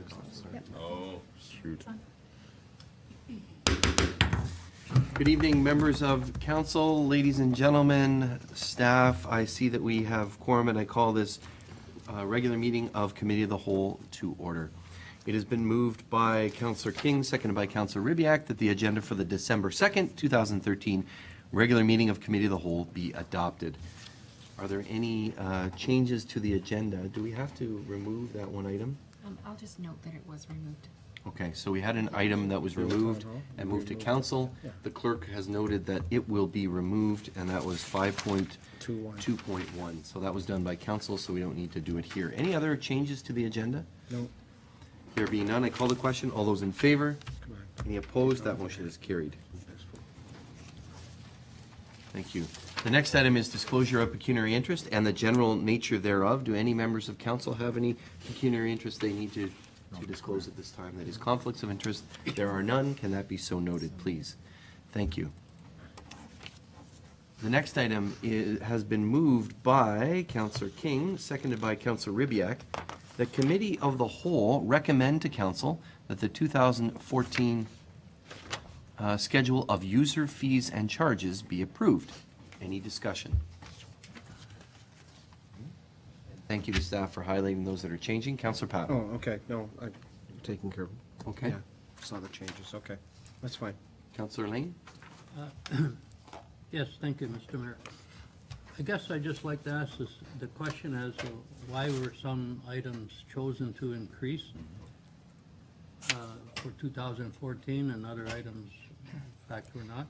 video. Yep. Oh, shoot. Good evening, members of council, ladies and gentlemen, staff. I see that we have quorum, and I call this regular meeting of Committee of the Whole to order. It has been moved by Councillor King, seconded by Councillor Ribbiak, that the agenda for the December 2nd, 2013 regular meeting of Committee of the Whole be adopted. Are there any changes to the agenda? Do we have to remove that one item? I'll just note that it was removed. Okay, so we had an item that was removed and moved to council. The clerk has noted that it will be removed, and that was 5.2.1. So that was done by council, so we don't need to do it here. Any other changes to the agenda? No. There being none, I call the question. All those in favor? Any opposed? That motion is carried. Thank you. The next item is disclosure of pecuniary interest and the general nature thereof. Do any members of council have any pecuniary interest they need to disclose at this time? That is conflicts of interest. There are none. Can that be so noted, please? Thank you. The next item has been moved by Councillor King, seconded by Councillor Ribbiak. The Committee of the Whole recommend to council that the 2014 schedule of user fees and charges be approved. Any discussion? Thank you to staff for highlighting those that are changing. Councillor Pat. Oh, okay, no, I'm taking care of it. Okay. Yeah, saw the changes, okay, that's fine. Councillor Lane. Yes, thank you, Mr. Mayor. I guess I'd just like to ask this, the question as to why were some items chosen to increase for 2014 and other items, in fact, were not?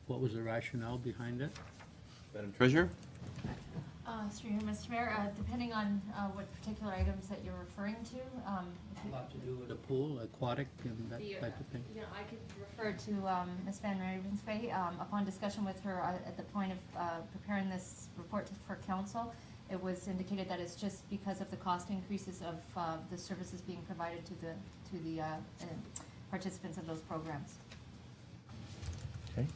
What was the rationale behind it? Madam Treasurer. Through you, Mr. Mayor, depending on what particular items that you're referring to. A lot to do with the pool, aquatic, and that type of thing. You know, I could refer to Ms. Van Ravensway. Upon discussion with her at the point of preparing this report for council, it was indicated that it's just because of the cost increases of the services being provided to the participants of those programs. Okay.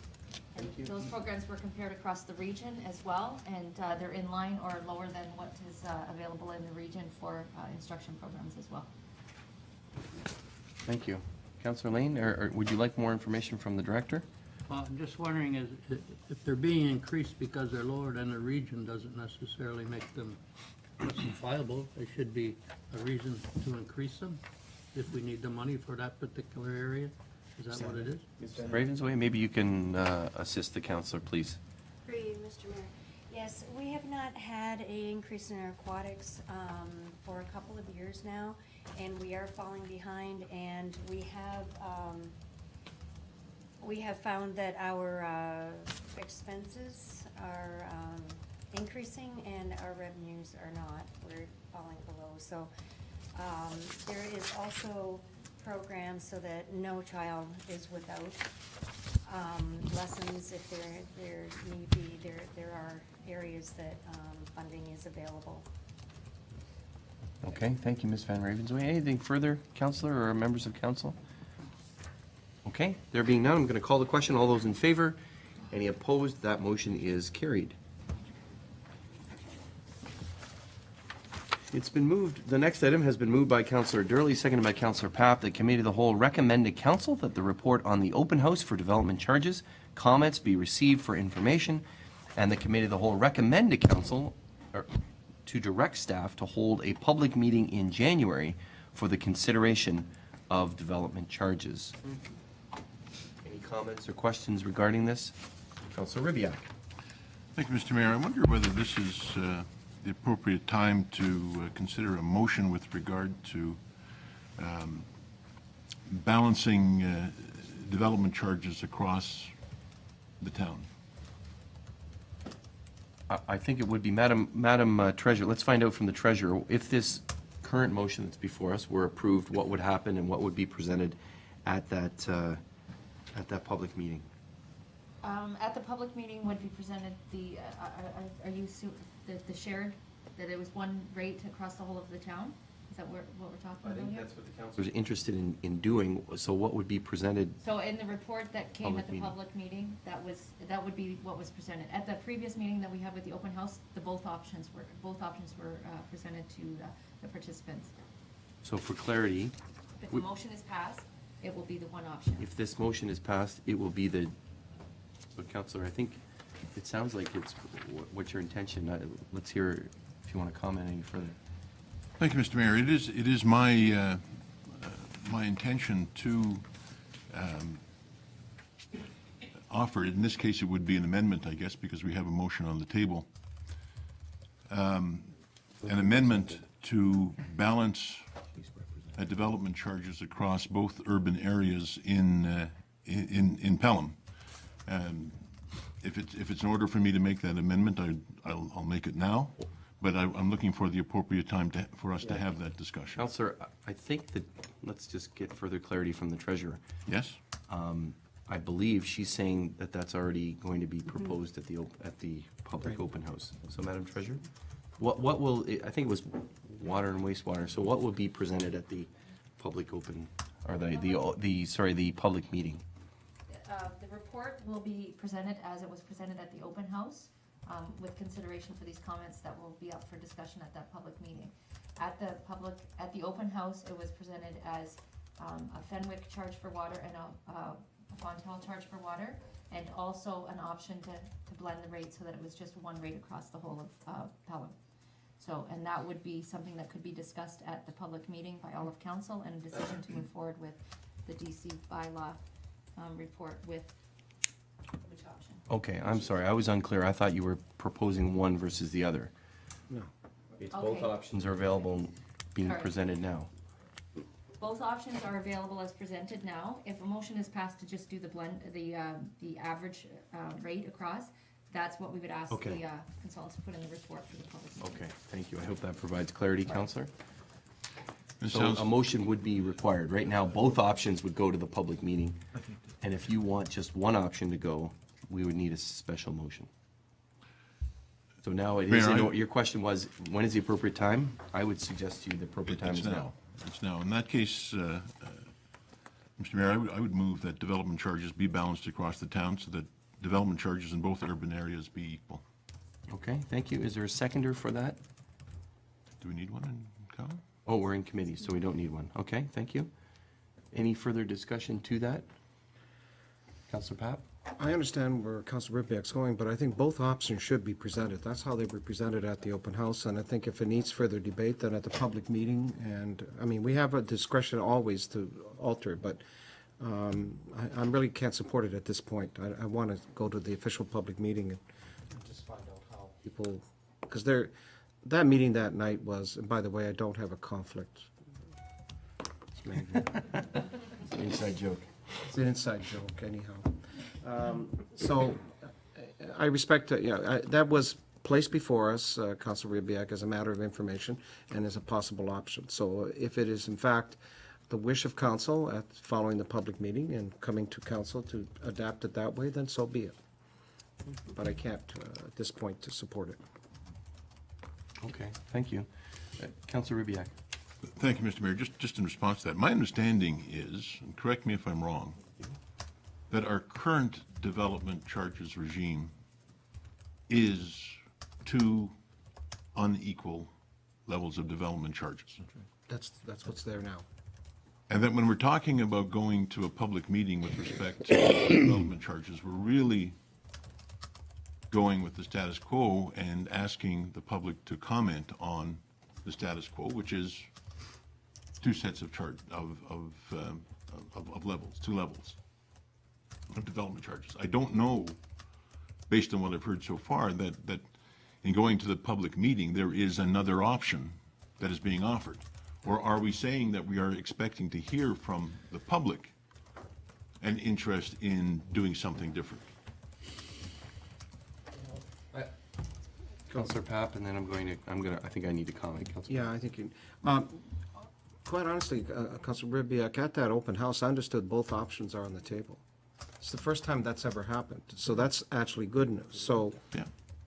And those programs were compared across the region as well, and they're in line or lower than what is available in the region for instruction programs as well. Thank you. Councillor Lane, or would you like more information from the director? Well, I'm just wondering if they're being increased because they're lower than the region doesn't necessarily make them justifiable. There should be a reason to increase them if we need the money for that particular area. Is that what it is? Ms. Ravensway, maybe you can assist the councillor, please. For you, Mr. Mayor. Yes, we have not had an increase in our aquatics for a couple of years now, and we are falling behind, and we have found that our expenses are increasing and our revenues are not. We're falling below. So there is also programs so that no child is without lessons if there need be. There are areas that funding is available. Okay, thank you, Ms. Van Ravensway. Anything further, councillor or members of council? Okay, there being none, I'm going to call the question. All those in favor? Any opposed? That motion is carried. It's been moved. The next item has been moved by Councillor Durley, seconded by Councillor Papp. The Committee of the Whole recommend to council that the report on the open house for development charges comments be received for information, and the Committee of the Whole recommend to council to direct staff to hold a public meeting in January for the consideration of development charges. Any comments or questions regarding this? Councillor Ribbiak. Thank you, Mr. Mayor. I wonder whether this is the appropriate time to consider a motion with regard to balancing development charges across the town. I think it would be, Madam Treasurer, let's find out from the Treasurer, if this current motion that's before us were approved, what would happen and what would be presented at that public meeting? At the public meeting would be presented the, the shared, that it was one rate across the whole of the town? Is that what we're talking about here? That's what the council is interested in doing, so what would be presented? So in the report that came Public at the meeting. public meeting, that would be what was presented. At the previous meeting that we had with the open house, both options were presented to the participants. So for clarity, If the motion is passed, it will be the one option. if this motion is passed, it will be the, but Counselor, I think it sounds like it's, what's your intention? Let's hear if you want to comment any further. Thank you, Mr. Mayor. It is my, my intention to offer, in this case, it would be an amendment, I guess, because we have a motion on the table. An amendment to balance development charges across both urban areas in Pelham. If it's in order for me to make that amendment, I'll make it now, but I'm looking for the appropriate time for us to have that discussion. Counselor, I think that, let's just get further clarity from the treasurer. Yes? I believe she's saying that that's already going to be proposed at the public open house. So, Madam Treasurer, what will, I think it was water and wastewater, so what will be presented at the public open, or the public meeting? The report will be presented as it was presented at the open house, with consideration for these comments that will be up for discussion at that public meeting. At the open house, it was presented as a Fenwick charge for water and a Fontel charge for water, and also an option to blend the rate so that it was just one rate across the whole of Pelham. So, and that would be something that could be discussed at the public meeting by all of council, and a decision to move forward with the DC bylaw report with which option. Okay, I'm sorry, I was unclear. I thought you were proposing one versus the other. No. It's both Okay. options are available, being Correct. presented now. Both options are available as presented now. If a motion is passed to just do the blend, the average rate across, that's what we would ask Okay. the consultants to put in the report for the public meeting. Okay, thank you. I hope that provides clarity, Counselor. It So sounds- a motion would be required. Right now, both options would go to the public meeting. And if you want just one option to go, we would need a special motion. So now it is, Mayor, your question was, when is the appropriate time? I would suggest to you the appropriate time It's is now. It's now. In that case, Mr. Mayor, I would move that development charges be balanced across the town so that development charges in both urban areas be equal. Okay, thank you. Is there a seconder for that? Do we need one in common? Oh, we're in committee, so we don't need one. Okay, thank you. Any further discussion to that? Counselor Papp? I understand where Councilor Ribbiak's going, but I think both options should be presented. That's how they were presented at the open house, and I think if it needs further debate, then at the public meeting, and, I mean, we have a discretion always to alter, but I really can't support it at this point. I want to go to the official public meeting and just find out how people, because that meeting that night was, and by the way, I don't have a conflict. Inside joke. It's an inside joke, anyhow. So, I respect, that was placed before us, Councilor Ribbiak, as a matter of information and as a possible option. So if it is in fact the wish of council at following the public meeting and coming to council to adapt it that way, then so be it. But I can't, at this point, to support it. Okay, thank you. Counselor Ribbiak? Thank you, Mr. Mayor. Just in response to that, my understanding is, and correct me if I'm wrong, that our current development charges regime is two unequal levels of development charges. That's what's there now. And that when we're talking about going to a public meeting with respect to development charges, we're really going with the status quo and asking the public to comment on the status quo, which is two sets of levels, two levels of development charges. I don't know, based on what I've heard so far, that in going to the public meeting, there is another option that is being offered. Or are we saying that we are expecting to hear from the public an interest in doing something different? Counselor Papp, and then I think I need to comment, Counselor. Yeah, I think you, quite honestly, Councilor Ribbiak, at that open house, I understood both options are on the table. It's the first time that's ever happened, so that's actually good news. So, Yeah.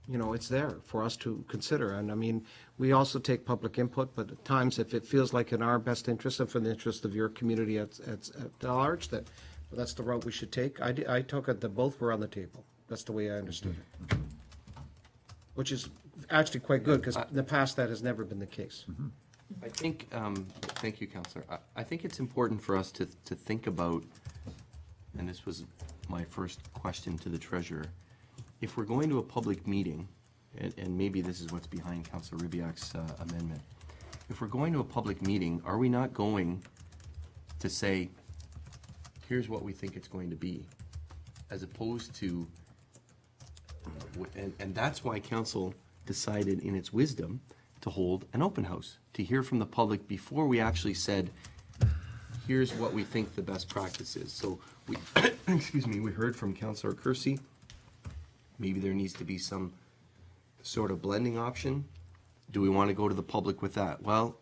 you know, it's there for us to consider. And I mean, we also take public input, but at times, if it feels like in our best interest and for the interest of your community at large, that's the route we should take. I took it that both were on the table. That's the way I understood it. Which is actually quite good, because in the past, that has never been the case. I think, thank you, Counselor. I think it's important for us to think about, and this was my first question to the treasurer, if we're going to a public meeting, and maybe this is what's behind Counselor Ribbiak's amendment, if we're going to a public meeting, are we not going to say, here's what we think it's going to be, as opposed to, and that's why council decided in its wisdom to hold an open house, to hear from the public before we actually said, here's what we think the best practice is. So we, excuse me, we heard from Councillor Kersey, maybe there needs to be some sort of blending option. Do we want to go to the public with that? Well,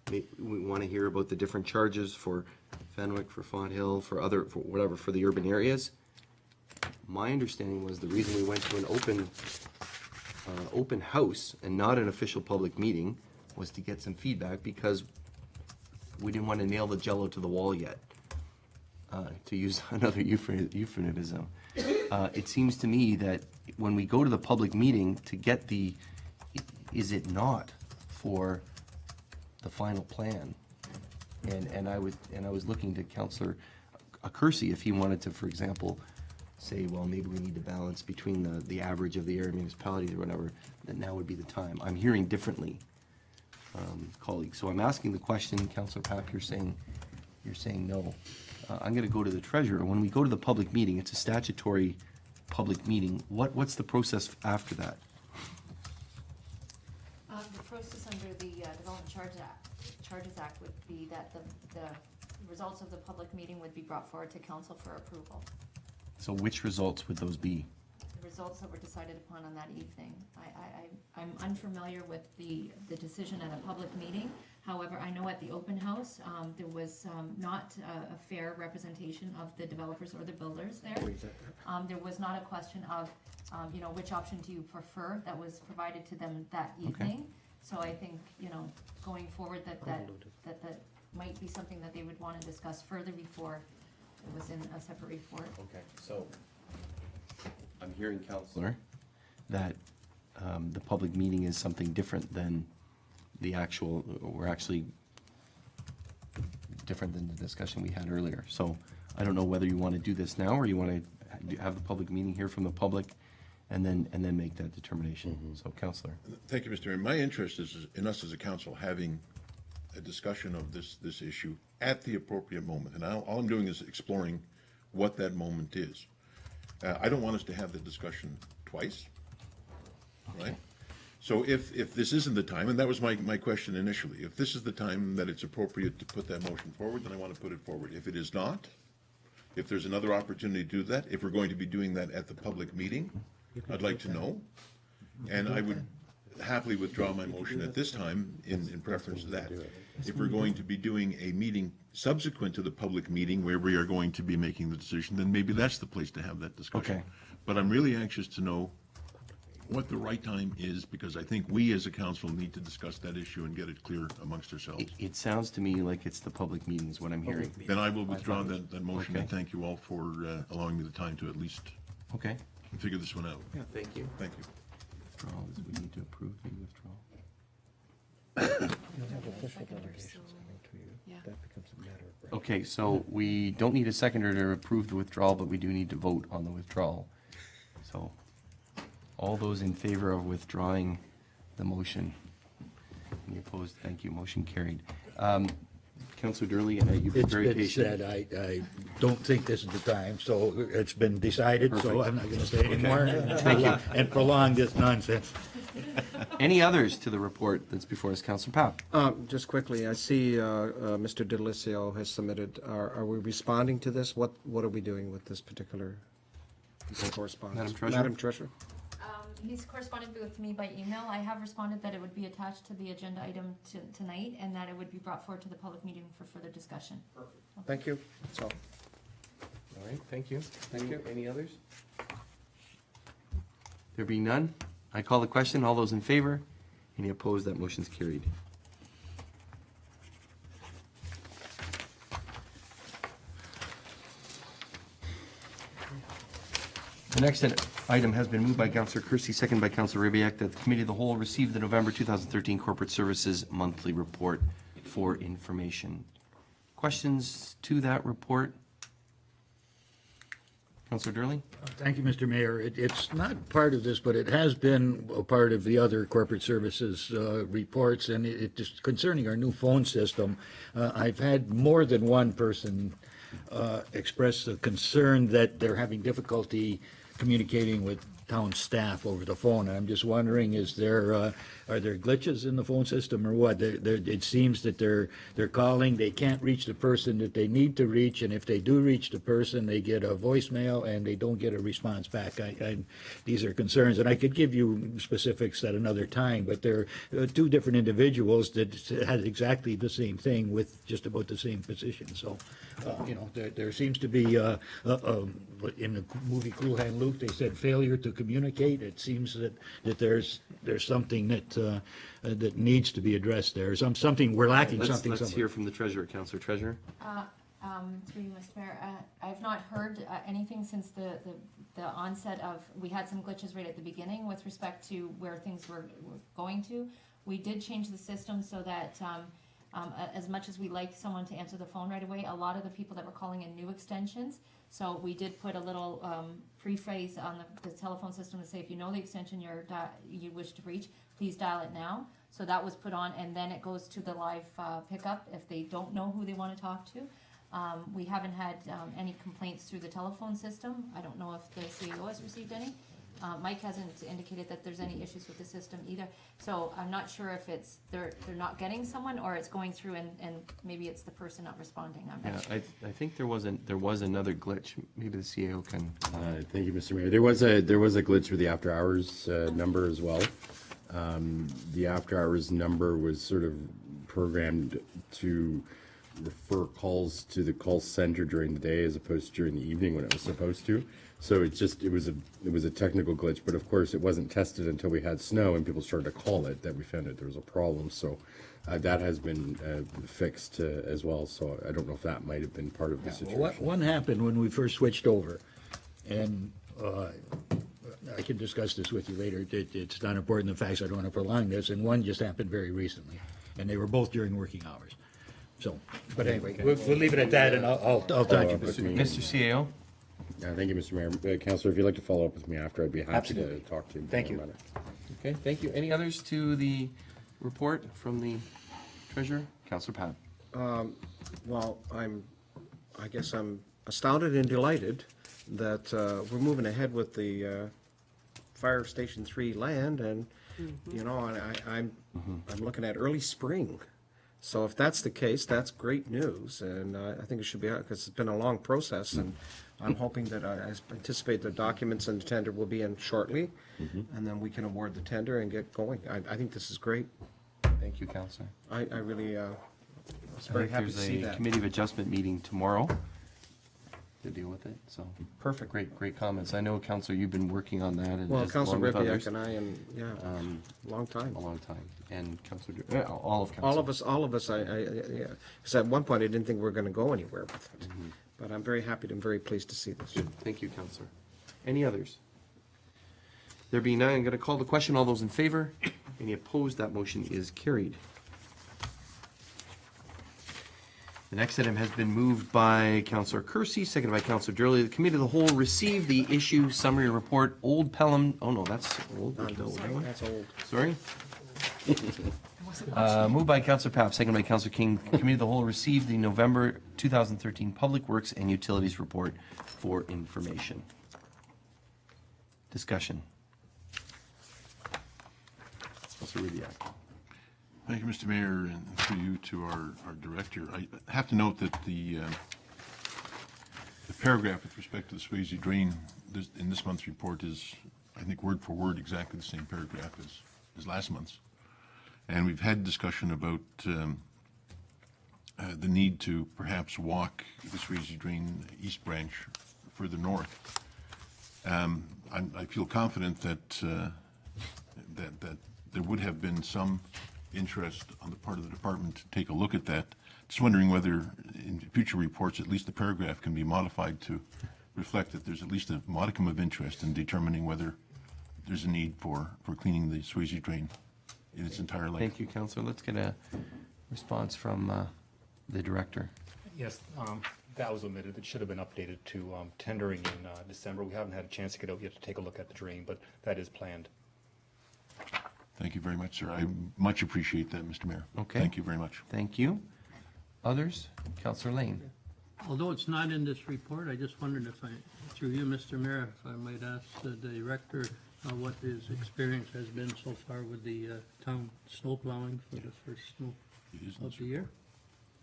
we want to hear about the different charges for Fenwick, for Fonthill, for other, for whatever, for the urban areas. My understanding was the reason we went to an open house and not an official public meeting was to get some feedback, because we didn't want to nail the jello to the wall yet, to use another euphemism. It seems to me that when we go to the public meeting to get the, is it not for the final plan? And I was looking to Councillor Kersey if he wanted to, for example, say, well, maybe we need to balance between the average of the area municipalities or whatever, then now would be the time. I'm hearing differently, colleagues. So I'm asking the question, Councillor Papp, you're saying no. I'm going to go to the treasurer. When we go to the public meeting, it's a statutory public meeting. What's the process after that? The process under the Development Charges Act would be that the results of the public meeting would be brought forward to council for approval. So which results would those be? The results that were decided upon on that evening. I'm unfamiliar with the decision at a public meeting. However, I know at the open house, there was not a fair representation of the developers or the builders there. There was not a question of, which option do you prefer that was provided to them that evening. So I think, going forward, that might be something that they would want to discuss further before it was in a separate report. Okay, so I'm hearing, Councillor, that the public meeting is something different than the actual, we're actually different than the discussion we had earlier. So I don't know whether you want to do this now or you want to have the public meeting, hear from the public, and then make that determination. So, Councillor. Thank you, Mr. Mayor. My interest is in us as a council having a discussion of this issue at the appropriate moment. And all I'm doing is exploring what that moment is. I don't want us to have the discussion twice, right? So if this isn't the time, and that was my question initially, if this is the time that it's appropriate to put that motion forward, then I want to put it forward. If it is not, if there's another opportunity to do that, if we're going to be doing that at the public meeting, I'd like to know. And I would happily withdraw my motion at this time in preference to that. If we're going to be doing a meeting subsequent to the public meeting where we are going to be making the decision, then maybe that's the place to have that discussion. Okay. But I'm really anxious to know what the right time is, because I think we as a council need to discuss that issue and get it clear amongst ourselves. It sounds to me like it's the public meeting is what I'm hearing. Then I will withdraw that motion, and Okay. thank you all for allowing me the time to at least Okay. figure this one out. Thank you. Thank you. Withdrawal, is we need to approve the withdrawal. Yeah. That becomes a matter of. Okay, so we don't need a seconder to approve the withdrawal, but we do need to vote on the withdrawal. So, all those in favor of withdrawing the motion? Any opposed? Thank you. Motion carried. Councillor Durley, you've been It's very been patient. said, I don't think this is the time, so it's been decided, so I'm not gonna say anymore. And prolong this nonsense. Any others to the report that's before us? Councillor Papp? Just quickly, I see Mr. Delicio has submitted, are we responding to this? What are we doing with this particular correspondence? Madam Treasurer? Madam Treasurer? He's corresponded with me by email. I have responded that it would be attached to the agenda item tonight, and that it would be brought forward to the public meeting for further discussion. Thank you. That's all. All right, thank you. Thank you. Any others? There being none, I call the question. All those in favor? Any opposed? That motion's carried. The next item has been moved by Councillor Kersey, seconded by Councillor Ribbiak, that the Committee of the Whole receive the November 2013 Corporate Services Monthly Report for information. Questions to that report? Councillor Durley? Thank you, Mr. Mayor. It's not part of this, but it has been a part of the other corporate services reports, and it just concerning our new phone system. I've had more than one person express a concern that they're having difficulty communicating with town staff over the phone. And I'm just wondering, are there glitches in the phone system or what? It seems that they're calling, they can't reach the person that they need to reach, and if they do reach the person, they get a voicemail and they don't get a response back. These are concerns, and I could give you specifics at another time, but there are two different individuals that had exactly the same thing with just about the same position. So, there seems to be, in the movie Cool Hand Luke, they said failure to communicate. It seems that there's something that needs to be addressed there. Something we're lacking. Let's somewhere. hear from the treasurer, Councillor Treasurer. Through you, Mr. Mayor, I've not heard anything since the onset of, we had some glitches right at the beginning with respect to where things were going to. We did change the system so that as much as we like someone to answer the phone right away, a lot of the people that were calling in new extensions. So we did put a little pre-phrase on the telephone system to say, if you know the extension you wish to reach, please dial it now. So that was put on, and then it goes to the live pickup if they don't know who they want to talk to. We haven't had any complaints through the telephone system. I don't know if the CEO has received any. Mike hasn't indicated that there's any issues with the system either. So I'm not sure if it's they're not getting someone or it's going through and maybe it's the person not responding. I'm not sure. I think there was another glitch. Maybe the CEO can. Thank you, Mr. Mayor. There was a glitch with the after hours number as well. The after hours number was sort of programmed to refer calls to the call center during the day as opposed to during the evening when it was supposed to. So it was a technical glitch, but of course it wasn't tested until we had snow and people started to call it that we found out there was a problem. So that has been fixed as well. So I don't know if that might have been part of the situation. One happened when we first switched over, and I can discuss this with you later. It's not important, in fact, I don't want to prolong this, and one just happened very recently, and they were both during working hours. So, but anyway, we'll leave it at that, and I'll talk to you. Mr. CEO? Thank you, Mr. Mayor. Councillor, if you'd like to follow up with me after, I'd be happy to talk to you. Thank you. about it. Okay, thank you. Any others to the report from the treasurer? Councillor Pat. Well, I guess I'm astounded and delighted that we're moving ahead with the Fire Station 3 land, and, and I'm looking at early spring. So if that's the case, that's great news, and I think it should be, because it's been a long process, and I'm hoping that I anticipate the documents and the tender will be in shortly, and then we can award the tender and get going. I think this is great. Thank you, Councillor. I really was I very think happy to there's see a that. committee of adjustment meeting tomorrow to deal with it, so. Perfect. Great comments. I know, Councillor, you've been working on that and Well, along Councilor with others. Ribbiak and I, and, long time. A long time. And Councillor, all of Council. All of us, yeah. Because at one point, I didn't think we were going to go anywhere with it. But I'm very happy and very pleased to see this. Good. Thank you, Councillor. Any others? There being none, I'm going to call the question. All those in favor? Any opposed? That motion is carried. The next item has been moved by Councillor Kersey, seconded by Councillor Durley. The Committee of the Whole received the issue summary report, Old Pelham, oh no, that's old. That's old. Sorry? Moved by Councillor Papp, seconded by Councillor King. Committee of the Whole received the November 2013 Public Works and Utilities Report for information. Discussion. Councillor Ribbiak. Thank you, Mr. Mayor, and through you to our director. I have to note that the paragraph with respect to the Swayze drain in this month's report is, I think, word for word exactly the same paragraph as last month's. And we've had discussion about the need to perhaps walk the Swayze drain east branch further north. I feel confident that that there would have been some interest on the part of the department to take a look at that. Just wondering whether in future reports, at least the paragraph can be modified to reflect that there's at least a modicum of interest in determining whether there's a need for cleaning the Swayze drain in its entire length. Thank you, Councillor. Let's get a response from the director. Yes, that was omitted. It should have been updated to tendering in December. We haven't had a chance to get out yet to take a look at the drain, but that is planned. Thank you very much, sir. I much appreciate that, Mr. Mayor. Okay. Thank you very much. Thank you. Others? Councillor Lane. Although it's not in this report, I just wondered if through you, Mr. Mayor, if I might ask the director what his experience has been so far with the town snow plowing for the first snow of the year?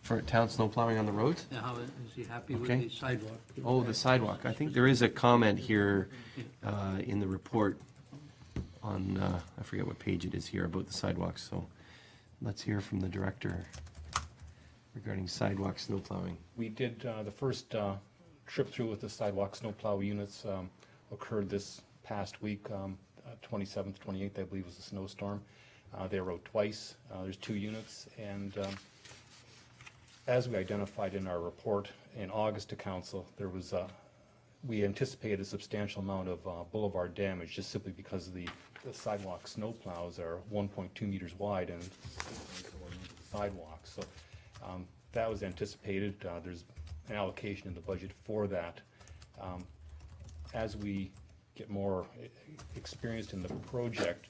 For town snow plowing on the roads? Yeah, how is he happy with Okay. the sidewalk? Oh, the sidewalk. I think there is a comment here in the report on, I forget what page it is here, about the sidewalks, so let's hear from the director regarding sidewalk snow plowing. We did, the first trip through with the sidewalk snowplow units occurred this past week, 27th, 28th, I believe was a snowstorm. They rode twice. There's 2 units, and as we identified in our report in August to council, there was we anticipated a substantial amount of boulevard damage just simply because the sidewalk snowplows are 1.2 meters wide and sidewalks. So that was anticipated. There's an allocation in the budget for that. As we get more experienced in the project,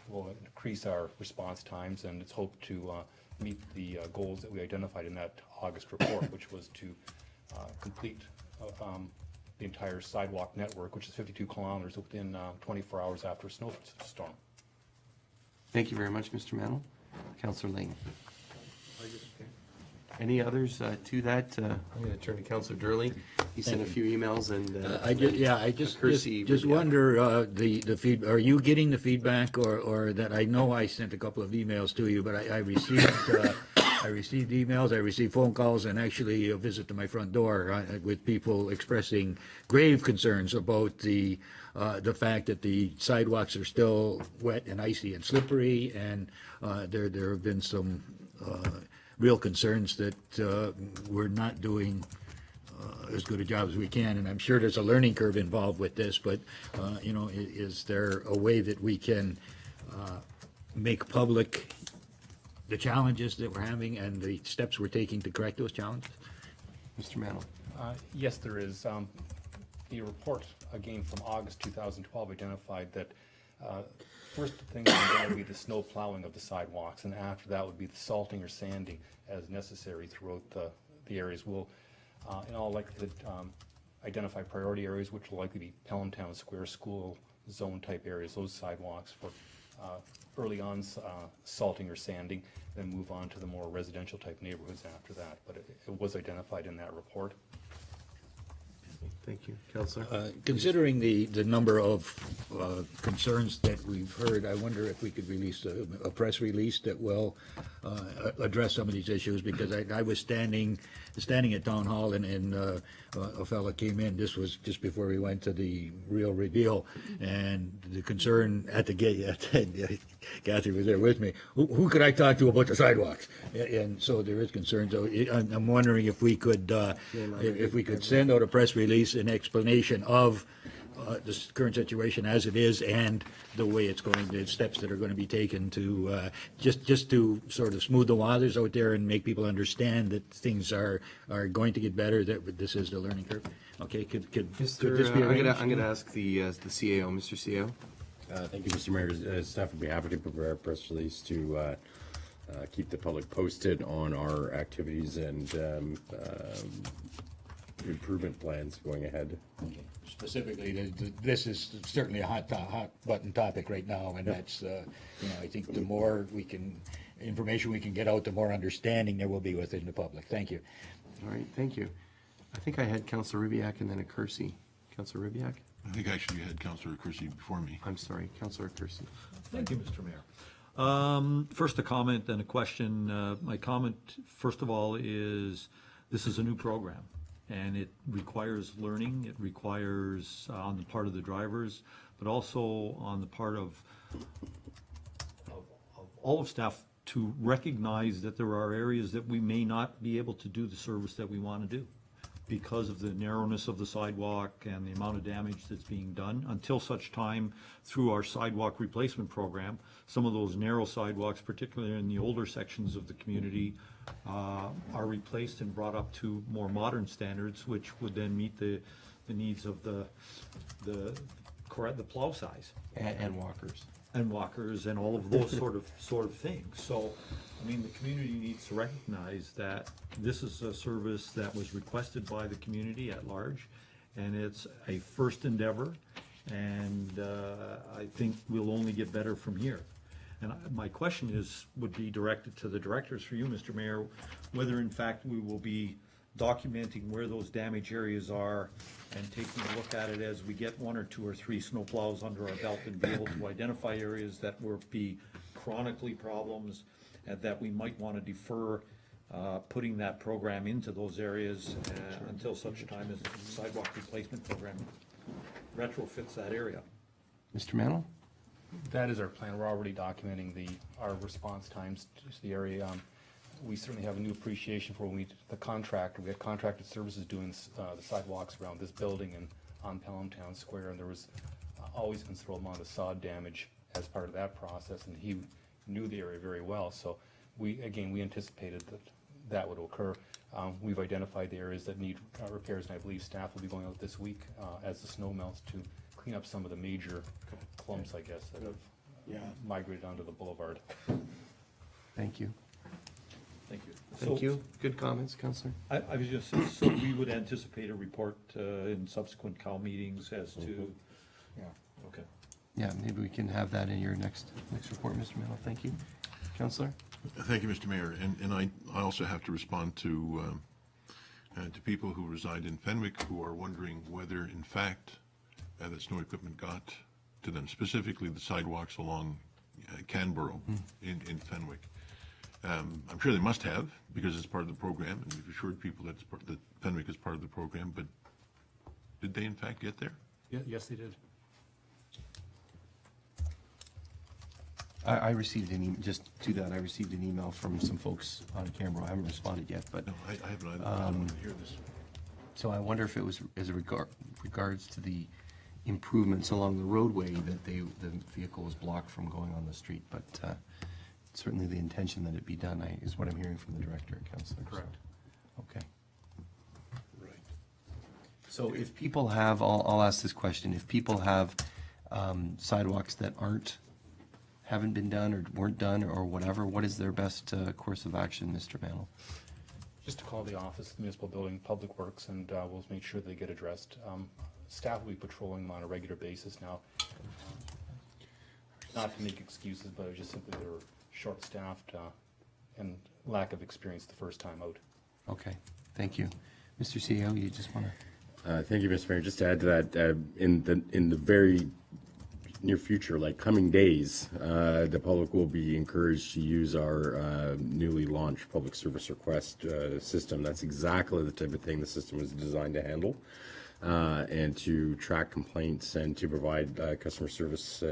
we'll increase our response times, and it's hoped to meet the goals that we identified in that August report, which was to complete the entire sidewalk network, which is 52 kilometers, within 24 hours after a snowstorm. Thank you very much, Mr. Mantle. Councillor Lane. Any others to that? I'm going to turn to Councillor Durley. He sent a few emails and. I Kersey just would be wonder, the are you getting the feedback, or that, I know I sent a couple of emails to you, but I received, I received emails, I received phone calls, and actually a visit to my front door with people expressing grave concerns about the fact that the sidewalks are still wet and icy and slippery, and there have been some real concerns that we're not doing as good a job as we can, and I'm sure there's a learning curve involved with this, but, you know, is there a way that we can make public the challenges that we're having and the steps we're taking to correct those challenges? Mr. Mantle. Yes, there is. The report, again, from August 2012 identified that first thing would be the snow plowing of the sidewalks, and after that would be the salting or sanding as necessary throughout the areas. We'll, in all likelihood, identify priority areas, which will likely be Pelham Town Square, school zone type areas, those sidewalks for early on salting or sanding, then move on to the more residential type neighborhoods after that. But it was identified in that report. Thank you. Councillor. Considering the number of concerns that we've heard, I wonder if we could release a press release that will address some of these issues, because I was standing at Town Hall, and a fella came in. This was just before we went to the real reveal, and the concern at the gate, Kathy was there with me, who could I talk to about the sidewalks? And so there is concern. So I'm wondering if we could send out a press release, an explanation of the current situation as it is, and the way it's going, the steps that are going to be taken to just to sort of smooth the waters out there and make people understand that things are going to get better, that this is the learning curve. Okay, could this be arranged? I'm going to ask the CAO, Mr. CAO. Thank you, Mr. Mayor. Staff would be happy to prepare a press release to keep the public posted on our activities and improvement plans going ahead. Okay. Specifically, this is certainly a hot button topic right now, and that's, I think the more information we can get out, the more understanding there will be within the public. Thank you. All right, thank you. I think I had Councillor Rybak and then a Kersey. Councillor Rybak? I think actually you had Councillor Kersey before me. I'm sorry, Councillor Kersey. Thank you, Mr. Mayor. First a comment, then a question. My comment, first of all, is this is a new program, and it requires learning. It requires on the part of the drivers, but also on the part of all of staff to recognize that there are areas that we may not be able to do the service that we want to do. because of the narrowness of the sidewalk and the amount of damage that's being done, until such time through our sidewalk replacement program, some of those narrow sidewalks, particularly in the older sections of the community, are replaced and brought up to more modern standards, which would then meet the needs of the plow size. And walkers. And walkers and all of those sort of things. So, I mean, the community needs to recognize that this is a service that was requested by the community at large, and it's a first endeavor, and I think we'll only get better from here. And my question would be directed to the directors, for you, Mr. Mayor, whether in fact we will be documenting where those damage areas are and taking a look at it as we get 1 or 2 or 3 snowplows under our belt and be able to identify areas that will be chronically problems and that we might want to defer putting that program into those areas until such time as the sidewalk replacement program retrofits that area. Mr. Mantle? That is our plan. We're already documenting our response times to the area. We certainly have a new appreciation for when we had contracted services doing the sidewalks around this building and on Pelham Town Square, and there was always a considerable amount of sod damage as part of that process, and he knew the area very well. So we anticipated that would occur. We've identified the areas that need repairs, and I believe staff will be going out this week as the snow melts to clean up some of the major clumps, I guess, that have migrated onto the boulevard. Thank you. Thank you. Thank you. Good comments, Councillor. I was just saying, so we would anticipate a report in subsequent COW meetings as to, okay. Yeah, maybe we can have that in your next report, Mr. Mantle. Thank you. Councillor? Thank you, Mr. Mayor. And I also have to respond to people who reside in Fenwick who are wondering whether, in fact, that snow equipment got to them, specifically the sidewalks along Canberra in Fenwick. I'm sure they must have, because it's part of the program, and we've assured people that Fenwick is part of the program, but did they in fact get there? Yes, they did. I received just to that, I received an email from some folks on Canberra. I haven't responded yet, but. No, I haven't either. I don't want to hear this. So I wonder if it was as regards to the improvements along the roadway that the vehicle was blocked from going on the street, but certainly the intention that it be done is what I'm hearing from the director, Councillor. Correct. So, okay. Right. So if people have, I'll ask this question, if people have sidewalks that haven't been done or weren't done or whatever, what is their best course of action, Mr. Mantle? Just to call the office, the municipal building, Public Works, and we'll make sure they get addressed. Staff will be patrolling them on a regular basis now. Not to make excuses, but just simply they were short-staffed and lack of experience the first time out. Okay, thank you. Mr. CEO, you just want to? Thank you, Mr. Mayor. Just to add to that, in the very near future, like coming days, the public will be encouraged to use our newly launched public service request system. That's exactly the type of thing the system is designed to handle, and to track complaints and to provide customer service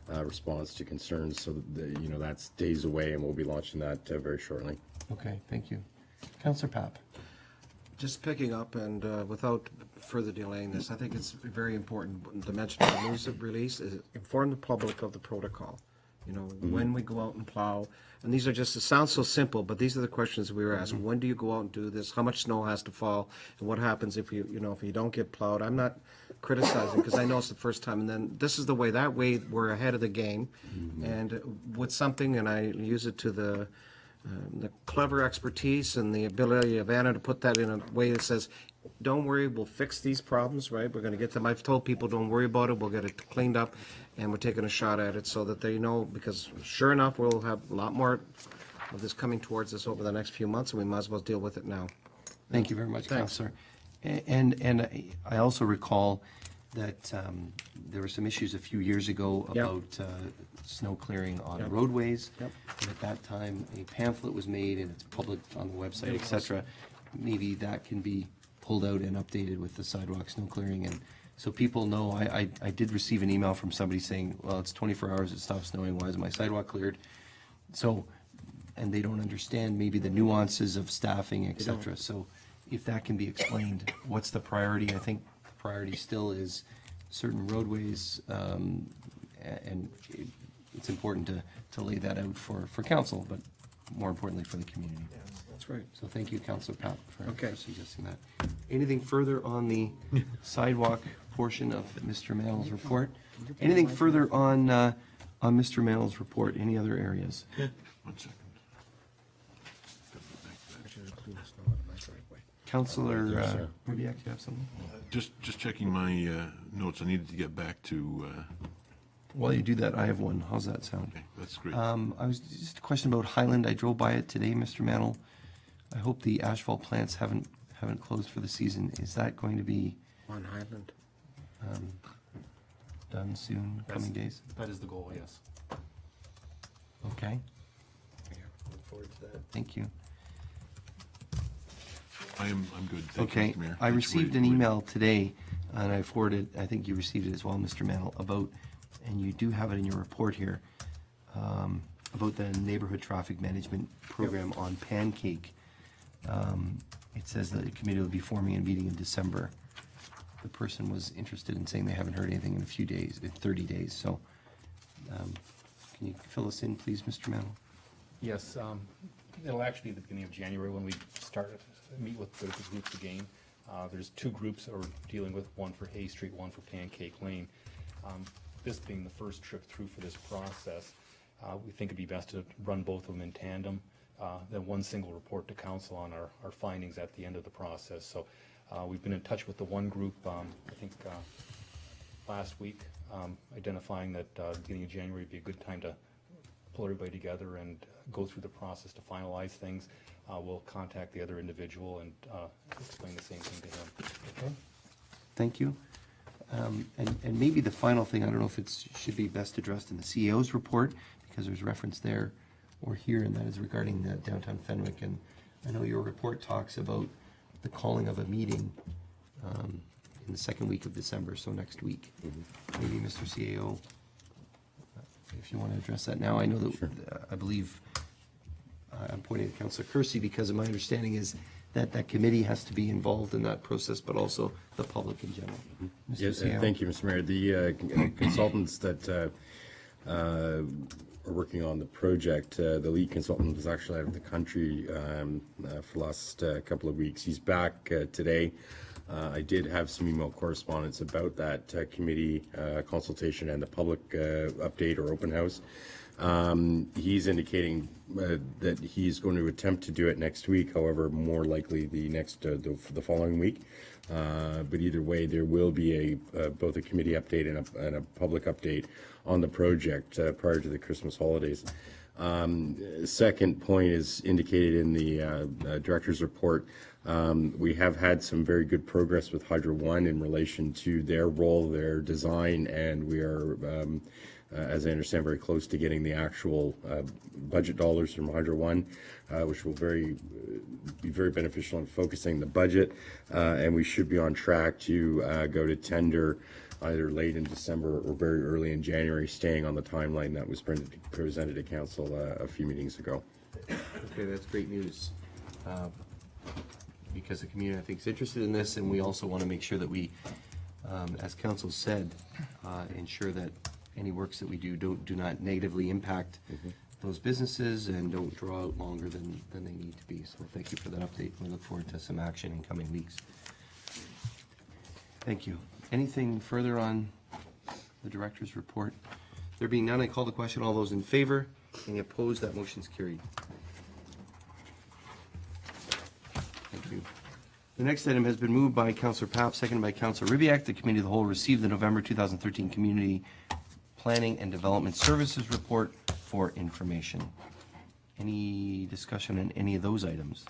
response to concerns. So that's days away, and we'll be launching that very shortly. Okay, thank you. Councillor Papp. Just picking up and without further delaying this, I think it's very important to mention the news release is inform the public of the protocol. When we go out and plow, and these are just, it sounds so simple, but these are the questions we were asking. When do you go out and do this? How much snow has to fall? And what happens if you don't get plowed? I'm not criticizing because I know it's the first time. And then this is the way, that way we're ahead of the game. And with something, and I use it to the clever expertise and the ability of Anna to put that in a way that says, don't worry, we'll fix these problems, right? We're going to get them. I've told people, don't worry about it. We'll get it cleaned up, and we're taking a shot at it so that they know, because sure enough, we'll have a lot more of this coming towards us over the next few months, and we might as well deal with it now. Thank you very much, Thanks. Councillor. And I also recall that there were some issues a few years ago Yep. about snow clearing on roadways. Yep. And at that time, a pamphlet was made, and it's public on the website, et cetera. Maybe that can be pulled out and updated with the sidewalk snow clearing, and so people know. I did receive an email from somebody saying, well, it's 24 hours, it stopped snowing, why is my sidewalk cleared? So, and they don't understand maybe the nuances of staffing, et cetera. So if that can be explained, what's the priority? I think priority still is certain roadways, and it's important to lay that out for council, but more importantly for the community. That's right. So thank you, Councillor Pat, for Okay. suggesting that. Anything further on the sidewalk portion of Mr. Mannell's report? Anything further on Mr. Mannell's report? Any other areas? 1 second. Councillor Yes, sir. Rubiak, you have something? Just checking my notes. I needed to get back to, While you do that, I have one. How's that sound? okay, that's great. I was just a question about Highland. I drove by it today, Mr. Mannell. I hope the asphalt plants haven't closed for the season. Is that going to be On Highland. done soon, coming days? That is the goal, yes. Okay, Look forward to that. thank you. I'm good. Thank you, Okay, Mr. Mayor. I Thanks for received an waiting. email today, and I forwarded, I think you received it as well, Mr. Mannell, about, and you do have it in your report here, about the neighborhood traffic management program on Pancake. It says that the committee will be forming and meeting in December. The person was interested in saying they haven't heard anything in a few days, in 30 days, so can you fill us in, please, Mr. Mannell? Yes, it'll actually be the beginning of January when we meet with the groups again. There's 2 groups that we're dealing with, one for Hay Street, one for Pancake Lane. This being the first trip through for this process, we think it'd be best to run both of them in tandem, then one single report to council on our findings at the end of the process. So we've been in touch with the one group, I think last week, identifying that beginning of January would be a good time to pull everybody together and go through the process to finalize things. We'll contact the other individual and explain the same thing to him. Okay? Thank you. And maybe the final thing, I don't know if it should be best addressed in the CEO's report, because there's reference there or here, and that is regarding downtown Fenwick. And I know your report talks about the calling of a meeting in the second week of December, so next week. Maybe Mr. CAO, if you want to address that now. I know that, I believe, I'm pointing to Councillor Kersey because of my understanding is that that committee has to be involved in that process, but also the public in general. Mr. Yes, CAO. thank you, Mr. Mayor. The consultants that are working on the project, the lead consultant was actually out of the country for the last couple of weeks. He's back today. I did have some email correspondence about that committee consultation and the public update or open house. He's indicating that he's going to attempt to do it next week, however, more likely the following week. But either way, there will be both a committee update and a public update on the project prior to the Christmas holidays. Second point is indicated in the director's report. We have had some very good progress with Hydro One in relation to their role, their design, and we are, as I understand, very close to getting the actual budget dollars from Hydro One, which will be very beneficial in focusing the budget, and we should be on track to go to tender either late in December or very early in January, staying on the timeline that was presented to council a few meetings ago. Okay, that's great news. Because the community, I think, is interested in this, and we also want to make sure that we, as council said, ensure that any works that we do not negatively impact those businesses and don't draw out longer than they need to be. So thank you for that update. We look forward to some action in coming weeks. Thank you. Anything further on the director's report? There being none, I call the question. All those in favor? Any opposed? That motion's carried. Thank you. The next item has been moved by Councillor Papp, seconded by Councillor Ribbiak. The Committee of the Whole received the November 2013 Community Planning and Development Services Report for information. Any discussion on any of those items?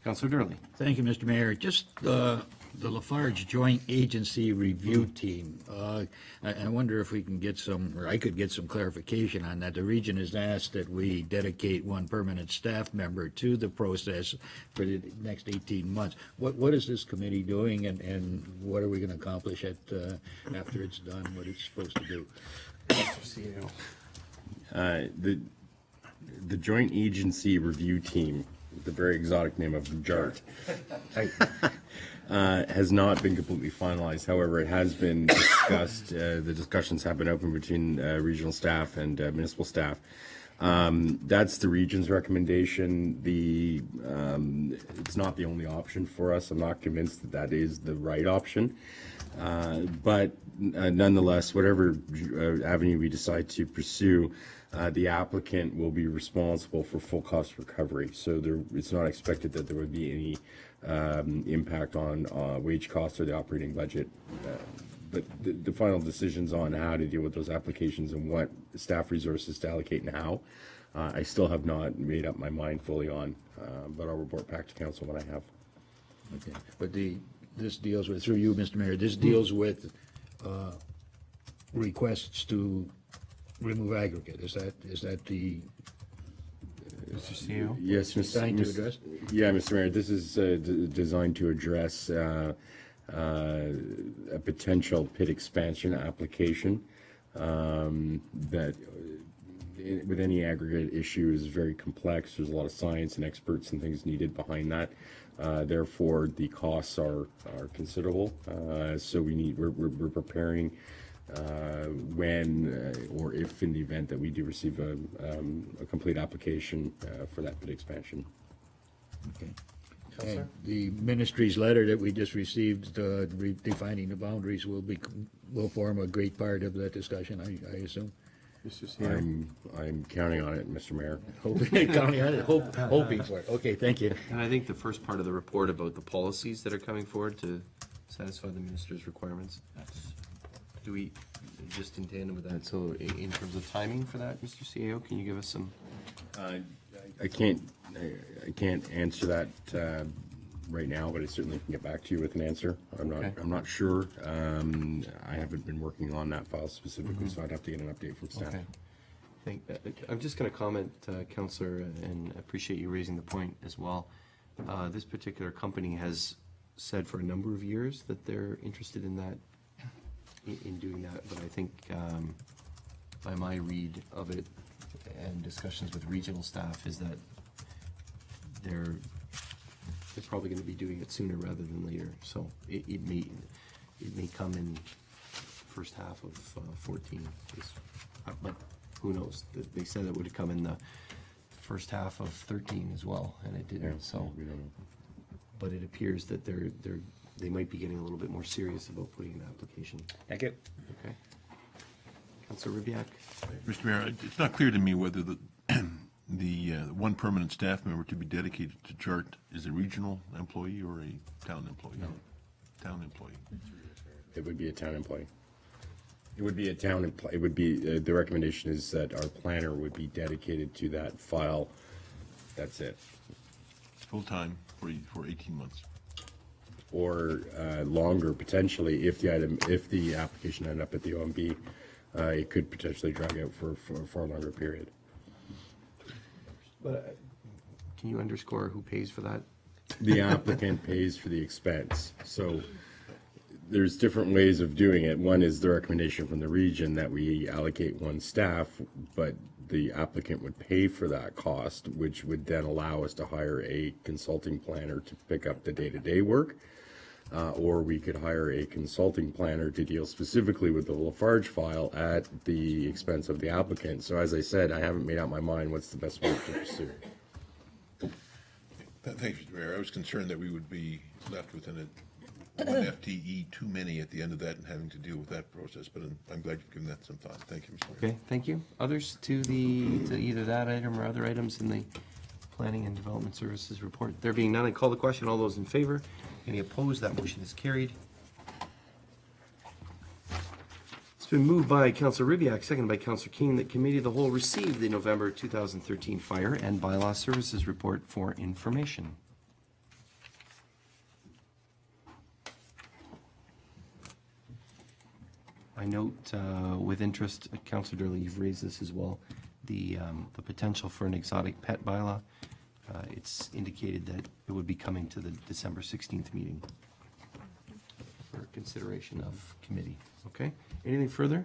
Councillor Durley. Thank you, Mr. Mayor. Just the Lafarge Joint Agency Review Team. I wonder if we can get some, or I could get some clarification on that. The region has asked that we dedicate one permanent staff member to the process for the next 18 months. What is this committee doing, and what are we going to accomplish after it's done what it's supposed to do? Mr. CEO. The Joint Agency Review Team the very exotic name of JART, has not been completely finalized. However, it has been discussed. The discussions have been open between regional staff and municipal staff. That's the region's recommendation. It's not the only option for us. I'm not convinced that that is the right option. But nonetheless, whatever avenue we decide to pursue, the applicant will be responsible for full cost recovery. So it's not expected that there would be any impact on wage costs or the operating budget. But the final decisions on how to deal with those applications and what staff resources to allocate and how, I still have not made up my mind fully on, but I'll report back to council when I have. Okay, but this deals with, through you, Mr. Mayor, this deals with requests to remove aggregate. Is that the? Mr. CEO? Yes, Designed to address? Yeah, Mr. Mayor, this is designed to address a potential pit expansion application that with any aggregate issue is very complex. There's a lot of science and experts and things needed behind that. Therefore, the costs are considerable. So we're preparing when or if in the event that we do receive a complete application for that pit expansion. Okay. And the ministry's letter that we just received, defining the boundaries, will form a great part of that discussion, I assume. Mr. CEO? I'm counting on it, Mr. Mayor. Counting on it, hoping for it. Okay, thank you. And I think the first part of the report about the policies that are coming forward to satisfy the minister's requirements, do we, just in tandem with that, so in terms of timing for that, Mr. CEO, can you give us some? I can't answer that right now, but I certainly can get back to you with an answer. Okay. I'm not sure. I haven't been working on that file specifically, so I'd have to get an update from staff. Okay. I'm just going to comment, Councillor, and I appreciate you raising the point as well. This particular company has said for a number of years that they're interested in that, in doing that, but I think by my read of it and discussions with regional staff is that they're probably going to be doing it sooner rather than later. So it may come in first half of 14, but who knows? They said it would come in the first half of 13 as well, and it didn't. So we don't know. But it appears that they might be getting a little bit more serious about putting an application. Thank you. Okay. Councillor Rybak? Mr. Mayor, it's not clear to me whether the one permanent staff member to be dedicated to JART is a regional employee or a town employee. No. Town employee. It would be a town employee. It would be a town employee. It would be, the recommendation is that our planner would be dedicated to that file. That's it. Full-time for 18 months. Or longer potentially if the application ended up at the OMB, it could potentially drag out for a far longer period. But can you underscore who pays for that? The applicant pays for the expense. So there's different ways of doing it. One is the recommendation from the region that we allocate one staff, but the applicant would pay for that cost, which would then allow us to hire a consulting planner to pick up the day-to-day work. Or we could hire a consulting planner to deal specifically with the Lafarge file at the expense of the applicant. So as I said, I haven't made up my mind what's the best way to pursue. Thank you, Mr. Mayor. I was concerned that we would be left with one FTE too many at the end of that and having to deal with that process, but I'm glad you've given that some thought. Thank you, Mr. Mayor. Okay, thank you. Others to either that item or other items in the Planning and Development Services report? There being none, I call the question. All those in favor? Any opposed? That motion is carried. It's been moved by Councillor Rybak, seconded by Councillor King, that Committee of the Whole receive the November 2013 Fire and Bylaw Services Report for information. I note with interest, Councillor Durley, you've raised this as well, the potential for an exotic pet bylaw. It's indicated that it would be coming to the December 16th meeting for consideration of committee. Okay? Anything further?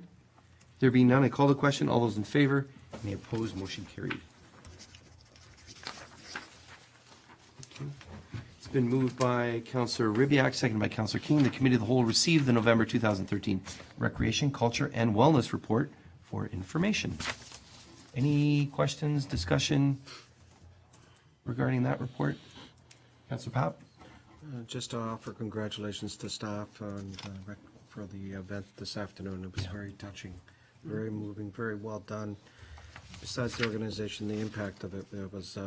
There being none, I call the question. All those in favor? Any opposed? Motion carried. been moved by Councillor Ribbiak, seconded by Councillor King. The Committee of the Whole received the November 2013 Recreation, Culture, and Wellness Report for information. Any questions, discussion regarding that report? Councillor Pap? Just to offer congratulations to staff for the event this afternoon. It was very touching, very moving, very well done. Besides the organization, the impact of it, it was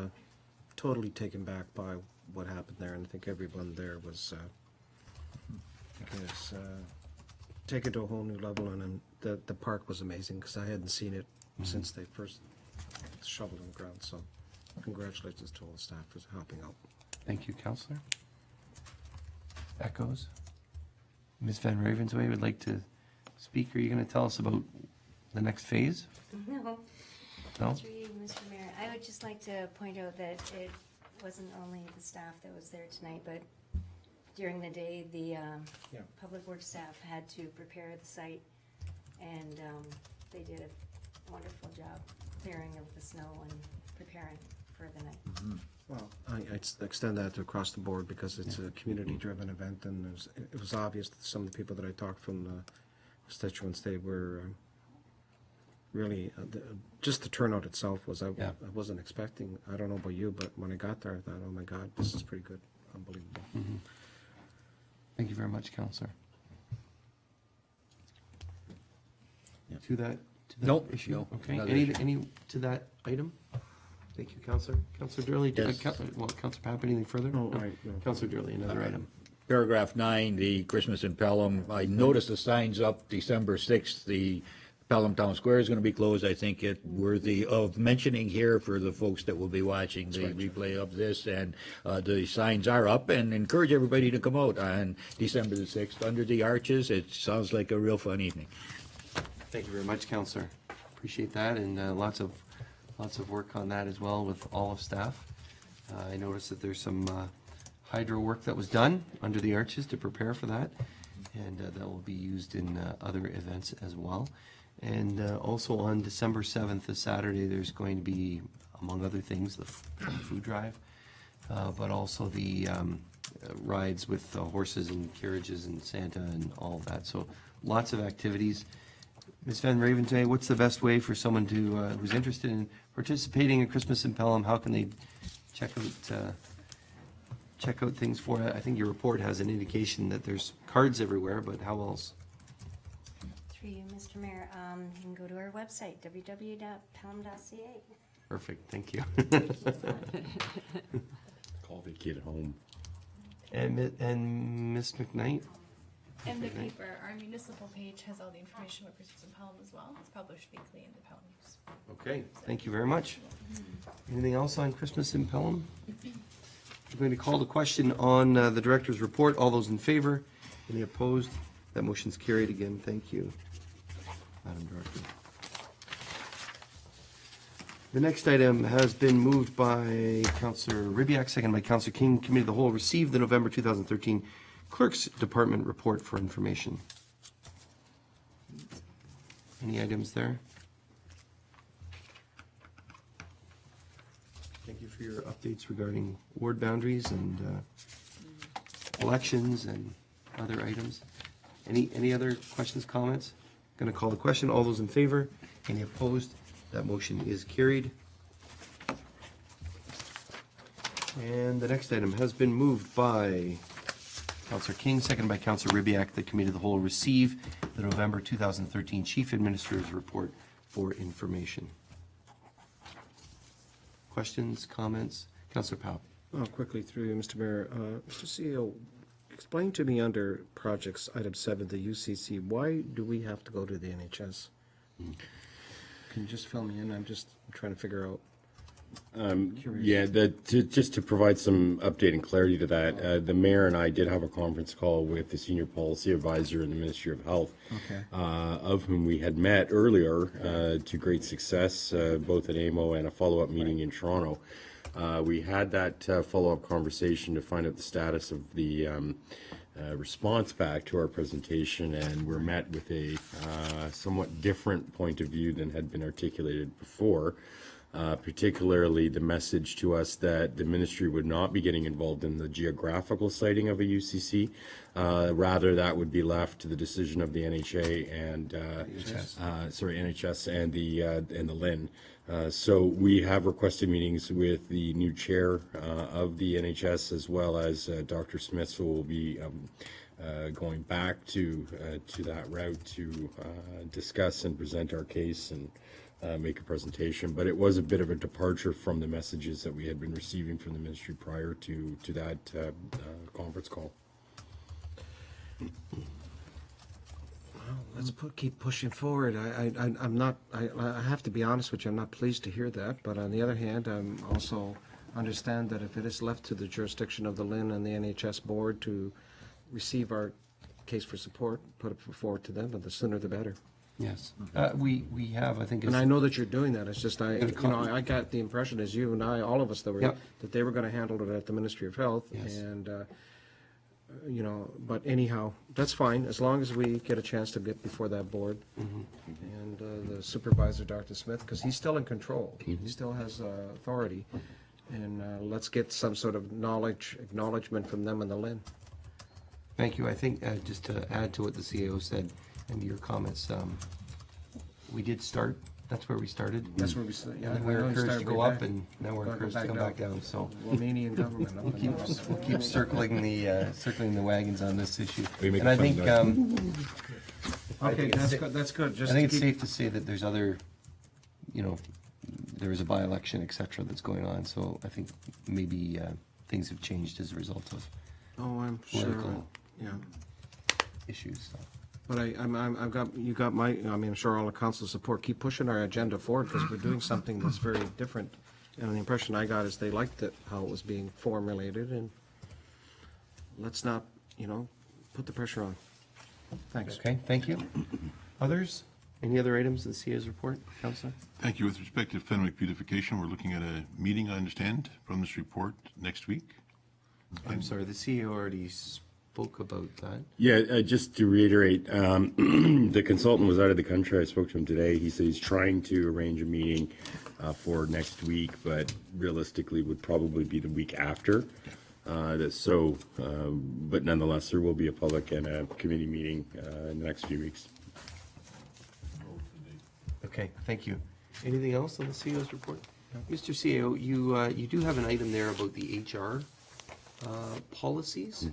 totally taken back by what happened there, and I think everyone there was taken to a whole new level, and the park was amazing because I hadn't seen it since they first shoveled on the ground, so congratulations to all the staff for helping out. Thank you, Councillor. Echoes. Ms. Van Ravensway would like to speak. Are you going to tell us about the next phase? No. No? Through you, Mr. Mayor. I would just like to point out that it wasn't only the staff that was there tonight, but during the day, the Public Works staff had to prepare the site, and they did a wonderful job clearing of the snow and preparing for the night. Well, I extend that to across the board because it's a community-driven event, and it was obvious that some of the people that I talked from the constituents, they were really, just the turnout itself was, I wasn't expecting, I don't know about you, but when I got there, I thought, oh my God, this is pretty good, unbelievable. Thank you very much, Councillor. To that Nope, issue? no, Okay, another any, issue. any to that item? Thank you, Councillor. Councillor Durley, Yes. Councillor Papp, anything further? No, right, no. Councillor Durley, another item. Paragraph 9, the Christmas in Pelham. I noticed the signs up December 6th. The Pelham Town Square is going to be closed. I think it worthy of mentioning here for the folks that will be watching the replay of this. And the signs are up, and encourage everybody to come out on December the 6th under the arches. It sounds like a real fun evening. Thank you very much, Councillor. Appreciate that, and lots of work on that as well with all of staff. I noticed that there's some hydro work that was done under the arches to prepare for that, and that will be used in other events as well. And also on December 7th, this Saturday, there's going to be, among other things, the food drive, but also the rides with horses and carriages and Santa and all of that. So lots of activities. Ms. Van Ravensway, what's the best way for someone to who's interested in participating in Christmas in Pelham? How can they check out things for it? I think your report has an indication that there's cards everywhere, but how else? Through you, Mr. Mayor, you can go to our website, www.pelham.ca. Perfect, thank you. Call vacate at home. And Ms. McKnight? And the paper, our municipal page has all the information about Christmas in Pelham as well. It's published weekly in the Pelham News. Okay, thank you very much. Anything else on Christmas in Pelham? I'm going to call the question on the director's report. All those in favor? Any opposed? That motion's carried again. Thank you, Madam Director. The next item has been moved by Councillor Ribbiak, second by Councillor King. Committee of the Whole received the November 2013 Clerk's Department report for information. Any items there? Thank you for your updates regarding ward boundaries and elections and other items. Any other questions, comments? Going to call the question. All those in favor? Any opposed? That motion is carried. And the next item has been moved by Councillor King, seconded by Councillor Ribbiak. The Committee of the Whole receive the November 2013 Chief Administrator's report for information. Questions, comments? Councillor Powell. Oh, quickly through you, Mr. Mayor. Mr. CEO, explain to me under projects, item 7, the UCC, why do we have to go to the NHS? Can you just fill me in? I'm just trying to figure out. Yeah, just to provide some update and clarity to that, the mayor and I did have a conference call with the senior policy advisor in the Ministry of Health, of whom we had met earlier to great success, both at AMO and a follow-up meeting in Toronto. We had that follow-up conversation to find out the status of the response back to our presentation, and we're met with a somewhat different point of view than had been articulated before. particularly the message to us that the ministry would not be getting involved in the geographical siting of a UCC. Rather, that would be left to the decision of the NHA and NHS and the LIN. So we have requested meetings with the new chair of the NHS, as well as Dr. Smith, so we'll be going back to that route to discuss and present our case and make a presentation. But it was a bit of a departure from the messages that we had been receiving from the ministry prior to that conference call. Let's keep pushing forward. I'm not, I have to be honest with you, I'm not pleased to hear that, but on the other hand, I'm also understand that if it is left to the jurisdiction of the LIN and the NHS board to receive our case for support, put it forward to them, but the sooner the better. Yes. We have, I think. And I know that you're doing that, it's just I got the impression, as you and I, all of us, that Yep. that they were gonna handle it at the Ministry of Health, Yes. and, but anyhow, that's fine, as long as we get a chance to get before that board. And the supervisor, Dr. Smith, because he's still in control, he still has authority, and let's get some sort of acknowledgement from them and the LIN. Thank you. I think, just to add to what the CAO said and your comments, we did start, that's where we started. That's where we, yeah. And then we were encouraged to go up, and now we're encouraged to come back down, so. Romanian government. We'll keep circling the wagons on this issue. We make And I a funny think, noise. Okay, that's good, I just think to it's keep, safe to say that there's other, there is a by-election, et cetera, that's going on, so I think maybe things have changed as a result of oh, I'm sure, political yeah. issues, so. But I'm sure all the council support, keep pushing our agenda forward, because we're doing something that's very different. And the impression I got is they liked it, how it was being formulated, and let's not, put the pressure on. Thanks. Okay, thank you. Others? Any other items in the CA's report, Councillor? Thank you. With respect to Fenwick beautification, we're looking at a meeting, I understand, from this report next week. I'm sorry, the CAO already spoke about that. Yeah, just to reiterate, the consultant was out of the country. I spoke to him today. He said he's trying to arrange a meeting for next week, but realistically would probably be the week after. But nonetheless, there will be a public and a committee meeting in the next few weeks. Okay, thank you. Anything else on the CAO's report? Mr. CAO, you do have an item there about the HR policies.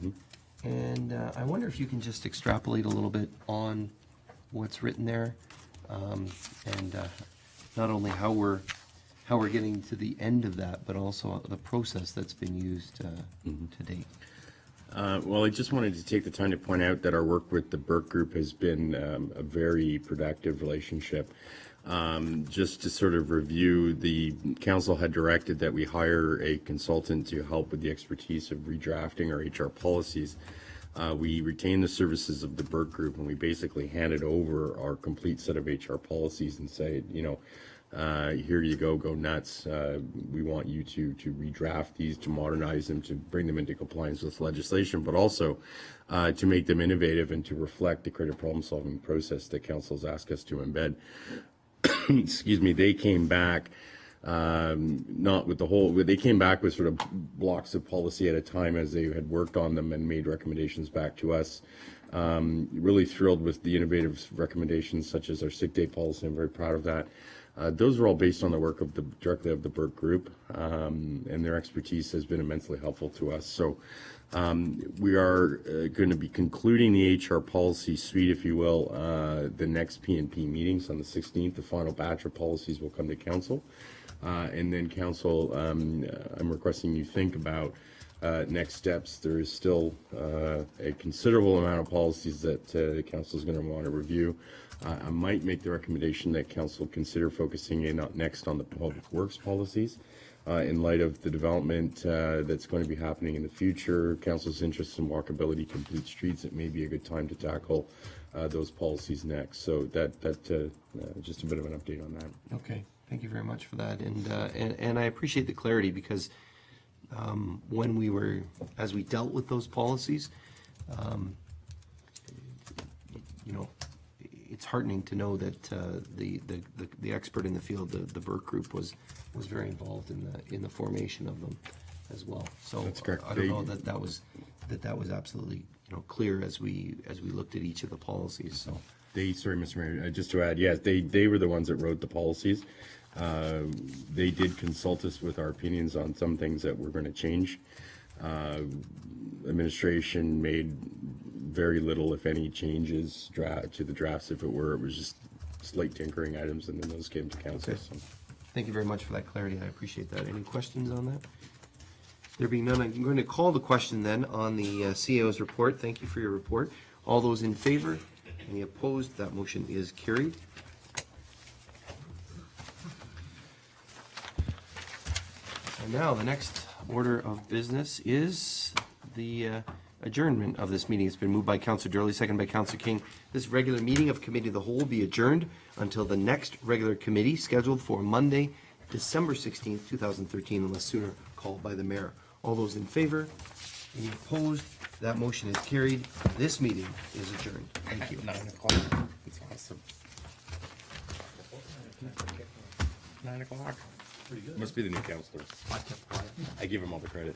And I wonder if you can just extrapolate a little bit on what's written there, and not only how we're getting to the end of that, but also the process that's been used to date. Well, I just wanted to take the time to point out that our work with the Burke Group has been a very productive relationship. Just to sort of review, the council had directed that we hire a consultant to help with the expertise of redrafting our HR policies. We retained the services of the Burke Group, and we basically handed over our complete set of HR policies and said, here you go nuts. We want you to redraft these, to modernize them, to bring them into compliance with legislation, but also to make them innovative and to reflect the creative problem-solving process that council's asked us to embed. Excuse me, they came back not with the whole, they came back with sort of blocks of policy at a time as they had worked on them and made recommendations back to us. Really thrilled with the innovative recommendations such as our sick day policy. I'm very proud of that. Those are all based on the work of directly of the Burke Group, and their expertise has been immensely helpful to us. So we are going to be concluding the HR policy suite, if you will, the next PNP meetings on the 16th. The final batch of policies will come to council. And then council, I'm requesting you think about next steps. There is still a considerable amount of policies that the council is going to want to review. I might make the recommendation that council consider focusing in next on the public works policies. In light of the development that's going to be happening in the future, council's interest in walkability, complete streets, it may be a good time to tackle those policies next. So that just a bit of an update on that. Okay, thank you very much for that, and I appreciate the clarity, because as we dealt with those policies, it's heartening to know that the expert in the field, the Burke Group, was very involved in the formation of them as well. So That's correct. I don't know that was absolutely clear as we looked at each of the policies. So Sorry, Mr. Mayor, just to add, yes, they were the ones that wrote the policies. They did consult us with our opinions on some things that we're going to change. Administration made very little, if any, changes to the drafts. If it was just slight tinkering items, and then those came to council. Okay. So. Thank you very much for that clarity. I appreciate that. Any questions on that? There being none, I'm going to call the question then on the CAO's report. Thank you for your report. All those in favor? Any opposed? That motion is carried. And now the next order of business is the adjournment of this meeting. It's been moved by Councillor Durley, seconded by Councillor King. This regular meeting of Committee of the Whole be adjourned until the next regular committee scheduled for Monday, December 16th, 2013, unless sooner called by the mayor. All those in favor? Any opposed? That motion is carried. This meeting is adjourned. Thank you. 9 o'clock. It's awesome. 9 o'clock. Pretty good. Must be the new counselors. I give them all the credit.